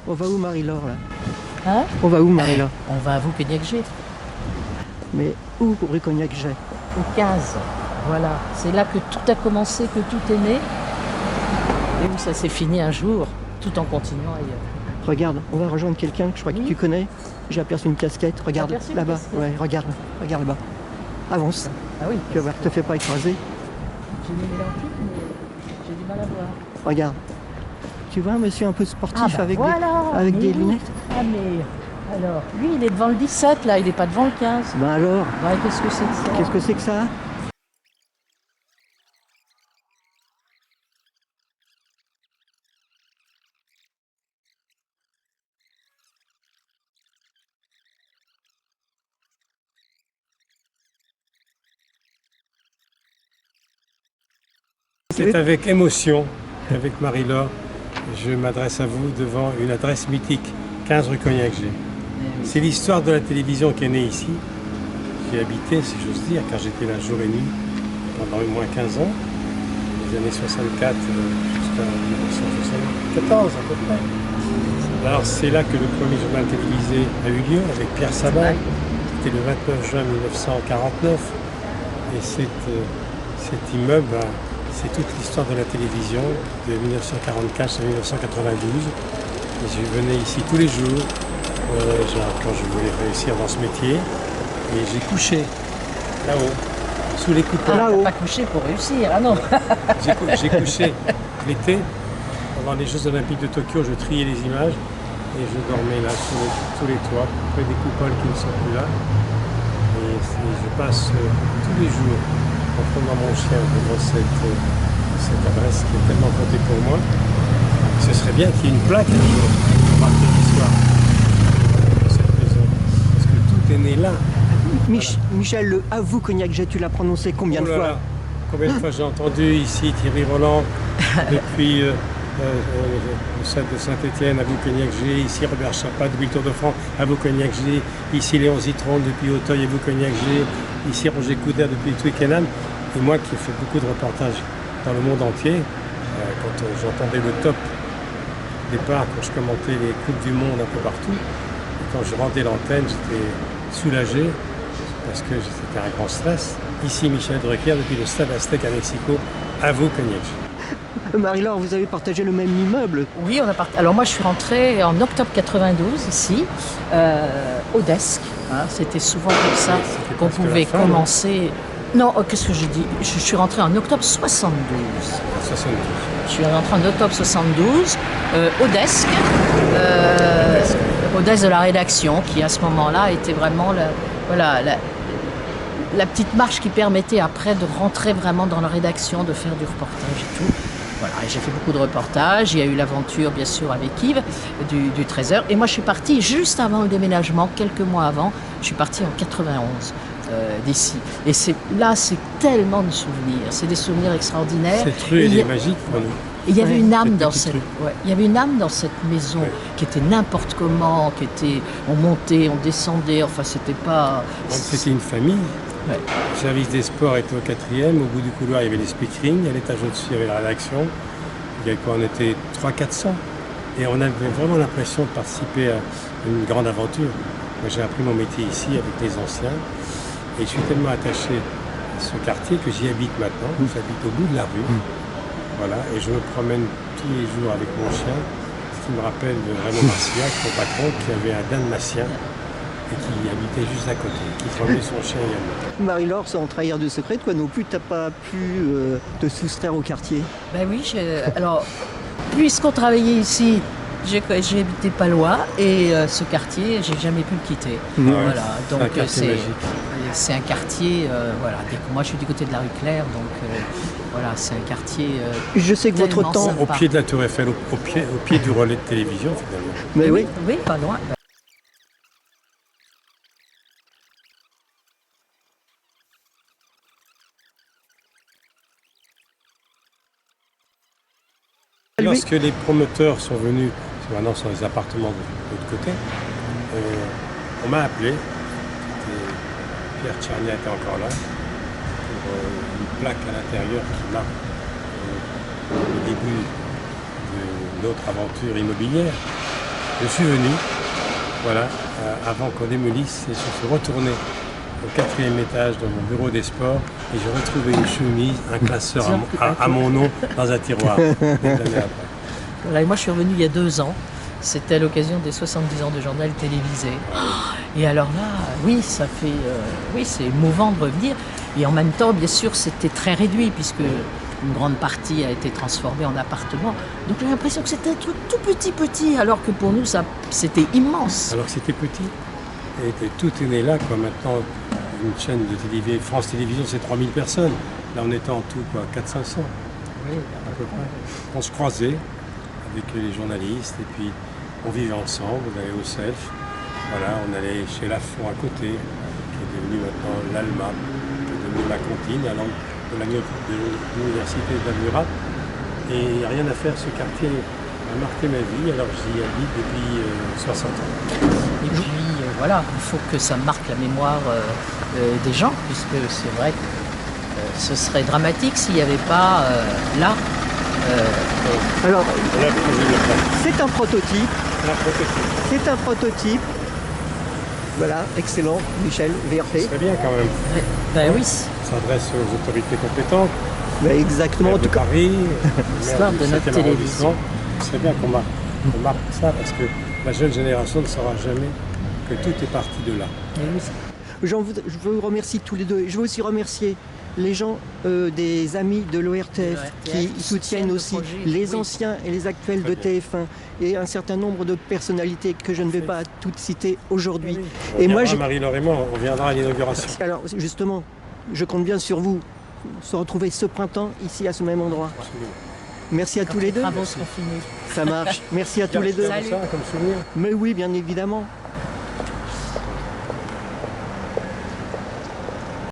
On va où, Marie-Laure, là? Hein? On va où, Marie-Laure? On va à Vauquegnac-Gé, Mais où, rue Cognac-Jet? au 15. Voilà, c'est là que tout a commencé, que tout est né. Et où ça s'est fini un jour, tout en continuant ailleurs. Regarde, on va rejoindre quelqu'un que je crois que Oui. tu connais. J'ai aperçu une casquette. Regarde, aperçu une là-bas. casquette? Ouais, regarde là-bas. Avance. Ah oui, Tu vas voir, te fais pas écraser. j'ai mis mes lentilles, mais j'ai du mal à voir. Regarde. Tu vois un monsieur un peu sportif Ah bah avec, voilà, avec mais des oui. lunettes? Ah mais, alors, lui il est devant le 17 là, il est pas devant le 15. Ben alors, Ouais, qu'est-ce que c'est que ça? qu'est-ce que c'est que ça? C'est avec émotion qu'avec Marie-Laure, je m'adresse à vous devant une adresse mythique, 15 rue Cognac-Gé. C'est l'histoire de la télévision qui est née ici. J'y ai habité, si j'ose dire, car j'étais là jour et nuit pendant au moins 15 ans, des années 64 jusqu'à 1974 à peu près. Alors c'est là que le premier journal télévisé a eu lieu avec Pierre Sabat. C'était le 29 juin 1949. Et cet immeuble, c'est toute l'histoire de la télévision de 1944 à 1992. Et je venais ici tous les jours quand je voulais réussir dans ce métier. Et j'ai couché là-haut, sous les coupoles. Ah, t'as pas couché pour réussir, ah non. J'ai couché l'été, pendant les Jeux Olympiques de Tokyo, je triais les images et je dormais là sous les toits, près des coupoles qui ne sont plus là. Et je passe tous les jours en prenant mon chien devant cette adresse qui est tellement comptée pour moi. Ce serait bien qu'il y ait une plaque un jour pour marquer l'histoire de cette maison. Parce que tout est né là. Michel, le à vous Cognac-Jet, tu l'as prononcé combien de Oh là fois? là, combien de fois j'ai entendu ici Thierry Roland, depuis le stade de Saint-Étienne à Vauquegnac-Gé, ici Robert Chapat depuis le Tour de France à Vauquegnac-Gé, ici Léon Zitron depuis Auteuil à Vauquegnac-Gé, ici Roger Coudert depuis Twickenham. Et moi qui ai fait beaucoup de reportages dans le monde entier, quand j'entendais le top départ, quand je commentais les Coupes du Monde un peu partout, et quand je rendais l'antenne, j'étais soulagé parce que c'était un grand stress. Ici Michel Drucker depuis le stade Aztec à Mexico à Vauquegnac-Gé. Marie-Laure, vous avez partagé le même immeuble. Oui, on a Alors moi je suis rentrée en octobre 92 ici, au desk. Hein, c'était souvent comme ça C'était qu'on presque pouvait la fin, commencer. Non, qu'est-ce que j'ai dit? Je suis rentrée en octobre 72. 72. Je suis rentrée en octobre 72 au desk, au desk de la rédaction, qui à ce moment-là était vraiment la petite marche qui permettait après de rentrer vraiment dans la rédaction, de faire du reportage et tout. Voilà, et j'ai fait beaucoup de reportages. Il y a eu l'aventure, bien sûr, avec Yves du 13h. Et moi, je suis partie juste avant le déménagement, quelques mois avant. Je suis partie en 91 d'ici. Et c'est tellement de souvenirs. C'est des souvenirs extraordinaires. Cette rue, elle est magique pour nous. Et il y avait une âme cette dans petite cette, rue. il y avait une âme dans cette maison qui était n'importe comment, on montait, on descendait. Enfin, c'était pas. Donc, c'était une famille. Ouais. Le service des sports était au 4e. Au bout du couloir, il y avait les speakerings. À l'étage au-dessus, il y avait la rédaction. Il y avait quoi? On était 300-400. Et on avait vraiment l'impression de participer à une grande aventure. Moi, j'ai appris mon métier ici avec les anciens. Et je suis tellement attaché à ce quartier que j'y habite maintenant. J'habite au bout de la rue. Voilà. Et je me promène tous les jours avec mon chien. Ce qui me rappelle de Raymond Marcillac, mon patron, qui avait un dalmatien et qui habitait juste à côté, qui promenait son chien également. Marie-Laure, sans trahir de secret, toi non plus, t'as pas pu te soustraire au quartier. Ben oui, alors, puisqu'on travaillait ici, j'ai habité pas loin et ce quartier, j'ai jamais pu le quitter. Voilà, C'est un donc quartier magique. c'est un quartier, voilà. Moi, je suis du côté de la rue Claire, donc voilà, c'est un quartier. Je sais que votre tellement temps... sympa. Au pied de la Tour Eiffel, au pied du relais de télévision finalement. Mais oui. Oui, pas loin. Lorsque les promoteurs sont venus, parce que maintenant ce sont les appartements de l'autre côté, on m'a appelé, Pierre Tchernia était encore là, pour une plaque à l'intérieur qui marque le début de notre aventure immobilière. Je suis venu, voilà, avant qu'on démolisse, et je suis retourné au 4e étage dans mon bureau des sports et j'ai retrouvé une chemise, un classeur à mon nom dans un tiroir. Des années après. Voilà, et moi je suis revenue il y a 2 ans. C'était à l'occasion des 70 ans de journal télévisé. Et alors là, oui, ça fait, oui, c'est émouvant de revenir. Et en même temps, bien sûr, c'était très réduit puisque une grande partie a été transformée en appartement. Donc j'ai l'impression que c'était un truc tout petit, alors que pour nous, ça, c'était immense. Alors que c'était petit, et tout est né là, quoi. Maintenant, une chaîne de télévision, France Télévisions, c'est 3000 personnes. Là, on était en tout, quoi, 400-500, Oui, à peu près. On se croisait avec les journalistes, et puis on vivait ensemble, on allait au self. Voilà, on allait chez Lafont à côté, qui est devenu maintenant l'Alma, qui est devenu la Comptine, à de l'université d'Almurat. Et il n'y a rien à faire, ce quartier a marqué ma vie, alors j'y habite depuis 60 ans. Et puis voilà, il faut que ça marque la mémoire des gens, puisque c'est vrai que ce serait dramatique s'il n'y avait pas là. Alors, Là, c'est un prototype. la protection. C'est un prototype. Voilà, excellent, Michel, VRP. Très bien quand même. Ben oui, On s'adresse aux autorités compétentes, Ben exactement, en maire de tout cas. Paris, L'histoire maire du de notre 7e télévision. arrondissement. C'est bien qu'on marque ça parce que la jeune génération ne saura jamais que tout est parti de là. Je vous remercie tous les deux. Je veux aussi remercier les gens des amis de l'ORTF qui soutiennent aussi le projet, les oui. anciens et les actuels de Très TF1 et un certain nombre de personnalités que je ne vais pas toutes citer aujourd'hui. On Et moi, viendra, Marie-Laure et moi, on viendra à l'inauguration. alors justement, je compte bien sur vous se retrouver ce printemps ici à ce même endroit. Merci à tous les deux. Les travaux seront finis. Ça marche. Merci à tous les deux. Salut. Ça, comme souvenir. Mais oui, bien évidemment.